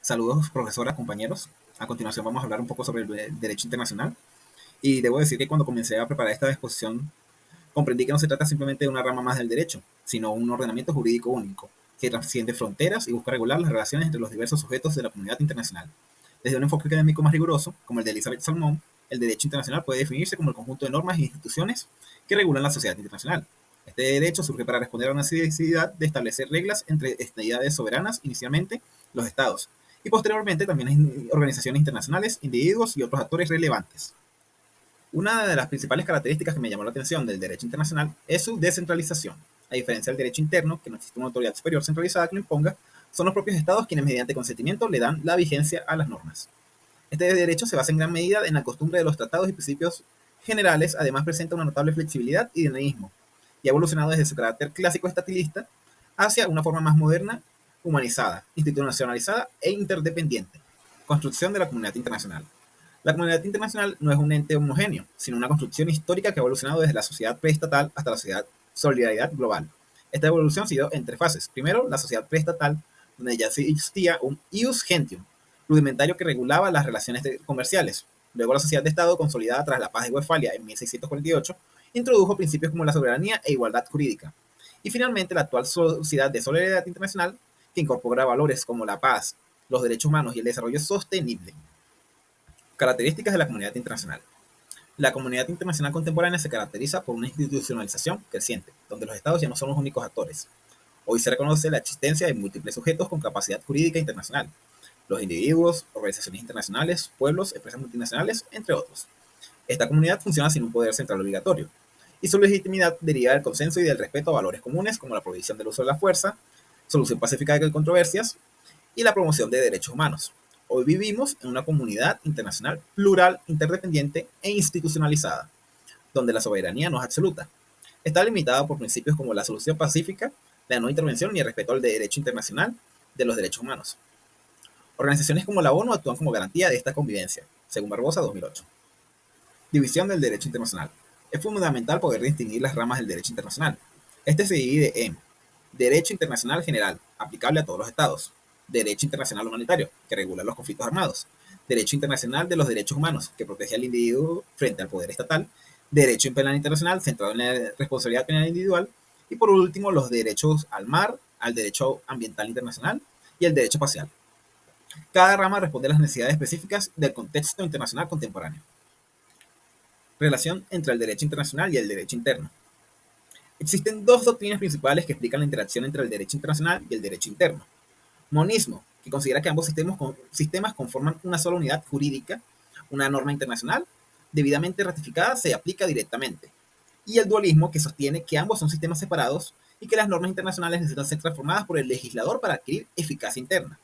Saludos, profesora, compañeros. A continuación vamos a hablar un poco sobre el derecho internacional. Y debo decir que cuando comencé a preparar esta exposición, comprendí que no se trata simplemente de una rama más del derecho, sino un ordenamiento jurídico único, que trasciende fronteras y busca regular las relaciones entre los diversos sujetos de la comunidad internacional. Desde un enfoque académico más riguroso, como el de Elizabeth Salmón, el derecho internacional puede definirse como el conjunto de normas e instituciones que regulan la sociedad internacional. Este derecho surge para responder a una necesidad de establecer reglas entre entidades soberanas, inicialmente los estados, y posteriormente también organizaciones internacionales, individuos y otros actores relevantes. Una de las principales características que me llamó la atención del derecho internacional es su descentralización. A diferencia del derecho interno, que no existe una autoridad superior centralizada que lo imponga, son los propios estados quienes mediante consentimiento le dan la vigencia a las normas. Este derecho se basa en gran medida en la costumbre de los tratados y principios generales, además presenta una notable flexibilidad y dinamismo, y ha evolucionado desde su carácter clásico estatilista hacia una forma más moderna, humanizada, institucionalizada e interdependiente. Construcción de la comunidad internacional. La comunidad internacional no es un ente homogéneo, sino una construcción histórica que ha evolucionado desde la sociedad preestatal hasta la sociedad solidaridad global. Esta evolución ha sido en tres fases. Primero, la sociedad preestatal, donde ya existía un ius gentium, rudimentario que regulaba las relaciones comerciales. Luego, la sociedad de Estado, consolidada tras la paz de Westfalia en 1648, introdujo principios como la soberanía e igualdad jurídica. Y finalmente, la actual sociedad de solidaridad internacional, que incorpora valores como la paz, los derechos humanos y el desarrollo sostenible. Características de la comunidad internacional. La comunidad internacional contemporánea se caracteriza por una institucionalización creciente, donde los estados ya no son los únicos actores. Hoy se reconoce la existencia de múltiples sujetos con capacidad jurídica internacional, los individuos, organizaciones internacionales, pueblos, empresas multinacionales, entre otros. Esta comunidad funciona sin un poder central obligatorio, y su legitimidad deriva del consenso y del respeto a valores comunes como la prohibición del uso de la fuerza, solución pacífica de controversias y la promoción de derechos humanos. Hoy vivimos en una comunidad internacional plural, interdependiente e institucionalizada, donde la soberanía no es absoluta. Está limitada por principios como la solución pacífica, la no intervención y el respeto al derecho internacional de los derechos humanos. Organizaciones como la ONU actúan como garantía de esta convivencia, según Barbosa 2008. División del derecho internacional. Es fundamental poder distinguir las ramas del derecho internacional. Este se divide en derecho internacional general, aplicable a todos los estados; derecho internacional humanitario, que regula los conflictos armados; derecho internacional de los derechos humanos, que protege al individuo frente al poder estatal; derecho penal internacional, centrado en la responsabilidad penal individual; y por último, los derechos al mar, al derecho ambiental internacional y el derecho espacial. Cada rama responde a las necesidades específicas del contexto internacional contemporáneo. Relación entre el derecho internacional y el derecho interno. Existen dos doctrinas principales que explican la interacción entre el derecho internacional y el derecho interno. Monismo, que considera que ambos sistemas conforman una sola unidad jurídica; una norma internacional debidamente ratificada se aplica directamente. Y el dualismo, que sostiene que ambos son sistemas separados y que las normas internacionales necesitan ser transformadas por el legislador para adquirir eficacia interna.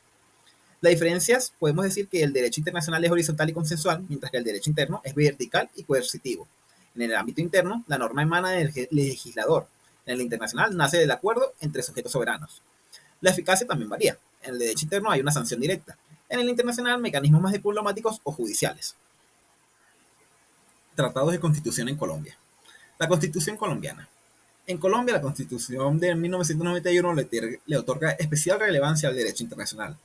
Las diferencias, podemos decir que el derecho internacional es horizontal y consensual, mientras que el derecho interno es vertical y coercitivo. En el ámbito interno, la norma emana del legislador. En el internacional nace del acuerdo entre sujetos soberanos. La eficacia también varía. En el derecho interno hay una sanción directa. En el internacional, mecanismos más diplomáticos o judiciales. Tratados de Constitución en Colombia. La Constitución colombiana. En Colombia, la Constitución de 1991 le otorga especial relevancia al derecho internacional.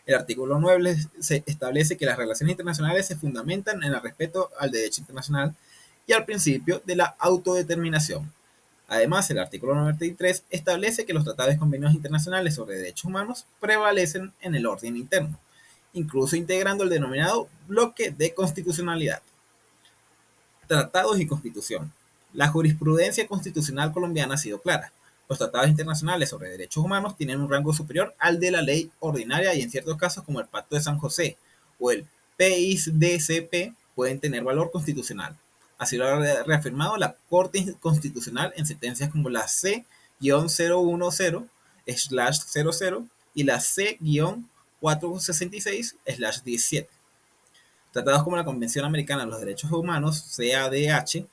El artículo 9 se establece que las relaciones internacionales se fundamentan en el respeto al derecho internacional y al principio de la autodeterminación. Además, el artículo 93 establece que los tratados y convenios internacionales sobre derechos humanos prevalecen en el orden interno, incluso integrando el denominado bloque de constitucionalidad. Tratados y Constitución. La jurisprudencia constitucional colombiana ha sido clara. Los tratados internacionales sobre derechos humanos tienen un rango superior al de la ley ordinaria y en ciertos casos, como el Pacto de San José o el PIDCP, pueden tener valor constitucional. Así lo ha reafirmado la Corte Constitucional en sentencias como la C-110/00 y la C-466/17. Tratados como la Convención Americana de los Derechos Humanos, CADH,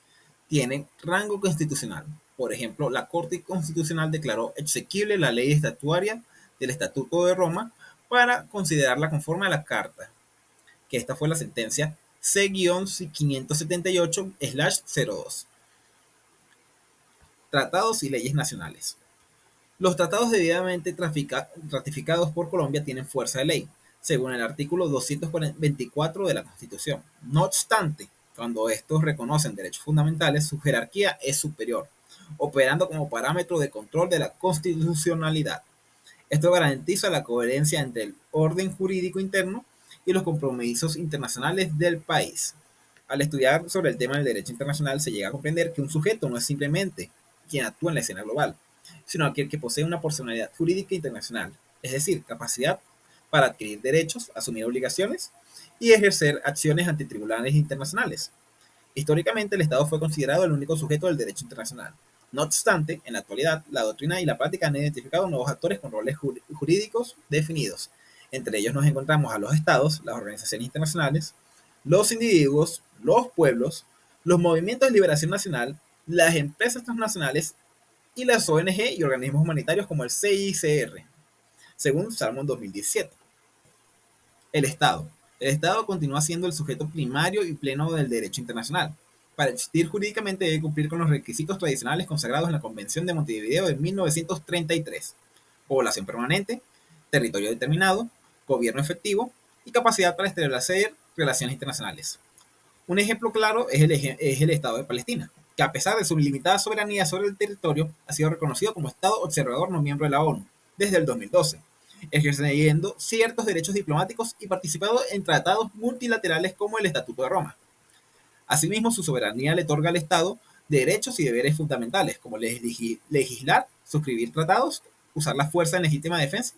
tienen rango constitucional. Por ejemplo, la Corte Constitucional declaró exequible la ley estatuaria del Estatuto de Roma para considerarla conforme a la Carta, que esta fue la sentencia C-578/02. Tratados y leyes nacionales. Los tratados debidamente ratificados por Colombia tienen fuerza de ley. según el artículo 224 de la Constitución. No obstante, cuando estos reconocen derechos fundamentales, su jerarquía es superior, operando como parámetro de control de la constitucionalidad. Esto garantiza la coherencia entre el orden jurídico interno y los compromisos internacionales del país. Al estudiar sobre el tema del derecho internacional, se llega a comprender que un sujeto no es simplemente quien actúa en la escena global, sino aquel que posee una personalidad jurídica internacional, es decir, capacidad para adquirir derechos, asumir obligaciones y ejercer acciones ante tribunales internacionales. Históricamente, el Estado fue considerado el único sujeto del derecho internacional. No obstante, en la actualidad, la doctrina y la práctica han identificado nuevos actores con roles jurídicos definidos. Entre ellos nos encontramos a los estados, las organizaciones internacionales, los individuos, los pueblos, los movimientos de liberación nacional, las empresas transnacionales y las ONG y organismos humanitarios como el CICR, según Salmon 2017. El Estado. El Estado continúa siendo el sujeto primario y pleno del derecho internacional. Para existir jurídicamente debe cumplir con los requisitos tradicionales consagrados en la Convención de Montevideo de 1933. Población permanente, territorio determinado, gobierno efectivo y capacidad para establecer relaciones internacionales. Un ejemplo claro es el Estado de Palestina, que a pesar de su limitada soberanía sobre el territorio, ha sido reconocido como Estado observador no miembro de la ONU desde el 2012, ejerciendo ciertos derechos diplomáticos y participando en tratados multilaterales como el Estatuto de Roma. Asimismo, su soberanía le otorga al Estado derechos y deberes fundamentales, como legislar, suscribir tratados, usar la fuerza en legítima defensa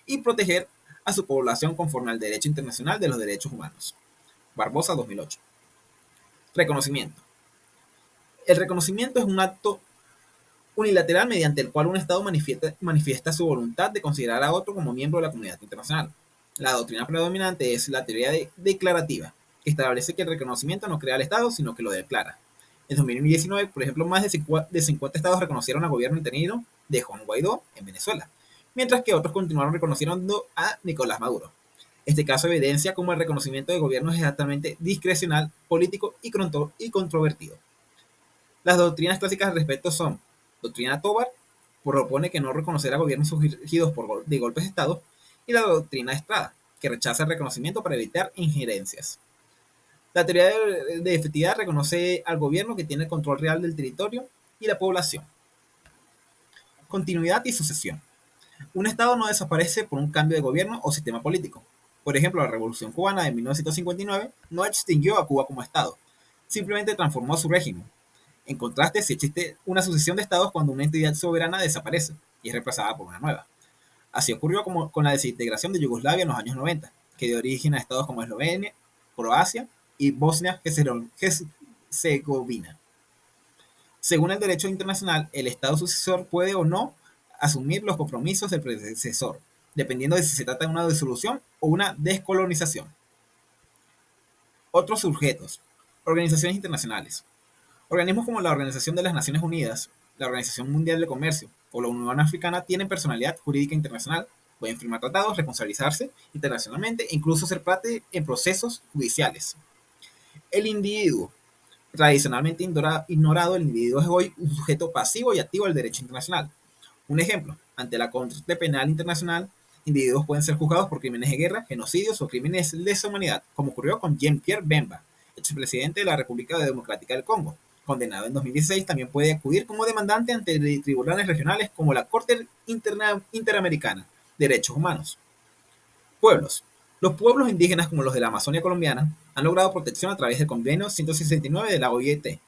y proteger a su población conforme al derecho internacional de los derechos humanos. Barbosa 2008. Reconocimiento. El reconocimiento es un acto unilateral mediante el cual un Estado manifiesta su voluntad de considerar a otro como miembro de la comunidad internacional. La doctrina predominante es la teoría declarativa, que establece que el reconocimiento no crea al Estado, sino que lo declara. En 2019, por ejemplo, más de 50 estados reconocieron al gobierno interino de Juan Guaidó en Venezuela, mientras que otros continuaron reconociendo a Nicolás Maduro. Este caso evidencia cómo el reconocimiento de gobiernos es exactamente discrecional, político y controvertido. Las doctrinas clásicas al respecto son: doctrina Tobar, propone que no reconocer a gobiernos surgidos de golpes de Estado, y la doctrina Estrada, que rechaza el reconocimiento para evitar injerencias. La teoría de efectividad reconoce al gobierno que tiene el control real del territorio y la población. Continuidad y sucesión. Un Estado no desaparece por un cambio de gobierno o sistema político. Por ejemplo, la Revolución Cubana de 1959 no extinguió a Cuba como Estado, simplemente transformó su régimen. En contraste, si existe una sucesión de estados cuando una entidad soberana desaparece y es reemplazada por una nueva. Así ocurrió con la desintegración de Yugoslavia en los años 90, que dio origen a estados como Eslovenia, Croacia y Bosnia-Herzegovina. Según el derecho internacional, el estado sucesor puede o no asumir los compromisos del predecesor, dependiendo de si se trata de una disolución o una descolonización. Otros sujetos. Organizaciones internacionales. Organismos como la Organización de las Naciones Unidas, la Organización Mundial de Comercio o la Unión Africana tienen personalidad jurídica internacional, pueden firmar tratados, responsabilizarse internacionalmente e incluso ser parte en procesos judiciales. El individuo. Tradicionalmente ignorado, el individuo es hoy un sujeto pasivo y activo del derecho internacional. Un ejemplo: ante la Corte Penal Internacional, individuos pueden ser juzgados por crímenes de guerra, genocidios o crímenes de lesa humanidad, como ocurrió con Jean-Pierre Bemba, expresidente de la República Democrática del Congo, condenado en 2016. También puede acudir como demandante ante tribunales regionales como la Corte Interamericana de Derechos Humanos. Pueblos. Los pueblos indígenas, como los de la Amazonia colombiana, han logrado protección a través del Convenio 169 de la OIT,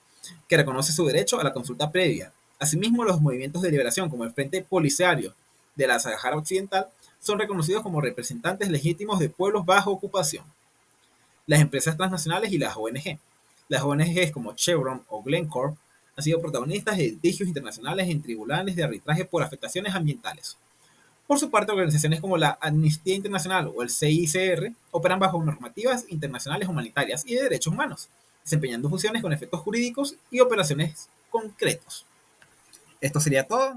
que reconoce su derecho a la consulta previa. Asimismo, los movimientos de liberación, como el Frente Polisario de la Sahara Occidental, son reconocidos como representantes legítimos de pueblos bajo ocupación. Las empresas transnacionales y las ONG. Las ONGs como Chevron o Glencore han sido protagonistas de litigios internacionales en tribunales de arbitraje por afectaciones ambientales. Por su parte, organizaciones como la Amnistía Internacional o el CICR operan bajo normativas internacionales humanitarias y de derechos humanos, desempeñando funciones con efectos jurídicos y operaciones concretos. Esto sería todo.